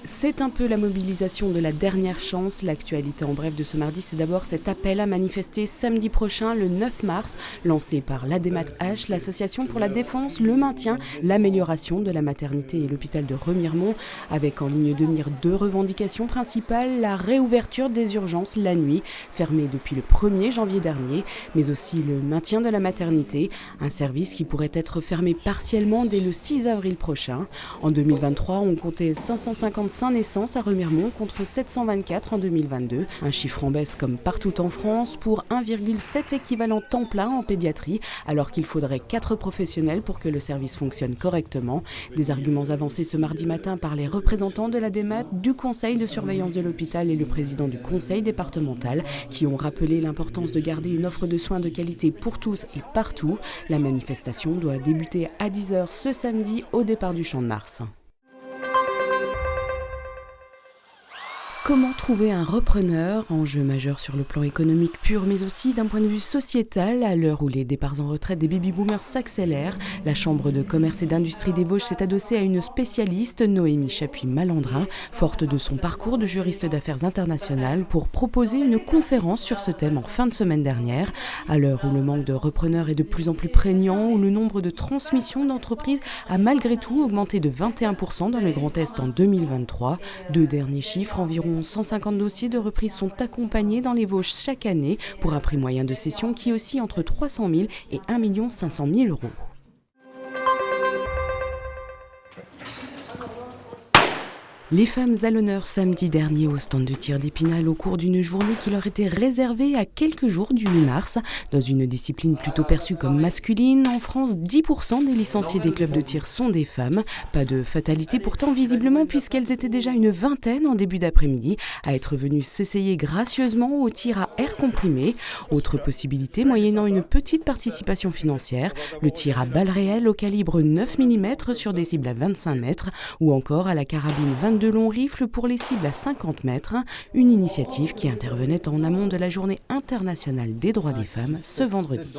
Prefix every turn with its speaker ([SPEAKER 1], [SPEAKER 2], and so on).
[SPEAKER 1] C'est un peu la mobilisation de la dernière chance. L'actualité en bref de ce mardi, c'est d'abord cet appel à manifester samedi prochain, le 9 mars, lancé par l'ADMAT-H, l'association pour la défense, le maintien, l'amélioration de la maternité et l'hôpital de Remiremont, avec en ligne de mire deux revendications principales, la réouverture des urgences la nuit, fermée depuis le 1er janvier dernier, mais aussi le maintien de la maternité, un service qui pourrait être fermé partiellement dès le 6 avril prochain. En 2023, on comptait 555 naissances à Remiremont contre 724 en 2022. Un chiffre en baisse comme partout en France pour 1,7 équivalent temps plein en pédiatrie, alors qu'il faudrait 4 professionnels pour que le service fonctionne correctement. Des arguments avancés ce mardi matin par les représentants de l'ADMAT, du conseil de surveillance de l'hôpital et le président du conseil départemental, qui ont rappelé l'importance de garder une offre de soins de qualité pour tous et partout. La manifestation doit débuter à 10h ce samedi au départ du Champ de Mars. Comment trouver un repreneur? Enjeu majeur sur le plan économique pur, mais aussi d'un point de vue sociétal. À l'heure où les départs en retraite des baby-boomers s'accélèrent, la Chambre de commerce et d'industrie des Vosges s'est adossée à une spécialiste, Noémie Chapuis-Malandrin, forte de son parcours de juriste d'affaires internationales, pour proposer une conférence sur ce thème en fin de semaine dernière. À l'heure où le manque de repreneurs est de plus en plus prégnant, où le nombre de transmissions d'entreprises a malgré tout augmenté de 21% dans le Grand Est en 2023. Deux derniers chiffres, environ 150 dossiers de reprise sont accompagnés dans les Vosges chaque année pour un prix moyen de cession qui oscille entre 300 000 et 1 500 000 euros. Les femmes à l'honneur samedi dernier au stand de tir d'Épinal au cours d'une journée qui leur était réservée à quelques jours du 8 mars. Dans une discipline plutôt perçue comme masculine, en France, 10% des licenciés des clubs de tir sont des femmes. Pas de fatalité pourtant visiblement puisqu'elles étaient déjà une vingtaine en début d'après-midi à être venues s'essayer gracieusement au tir à air comprimé. Autre possibilité, moyennant une petite participation financière, le tir à balles réelles au calibre 9 mm sur des cibles à 25 mètres ou encore à la carabine 22 longs rifles pour les cibles à 50 mètres, une initiative qui intervenait en amont de la Journée internationale des droits des femmes ce vendredi.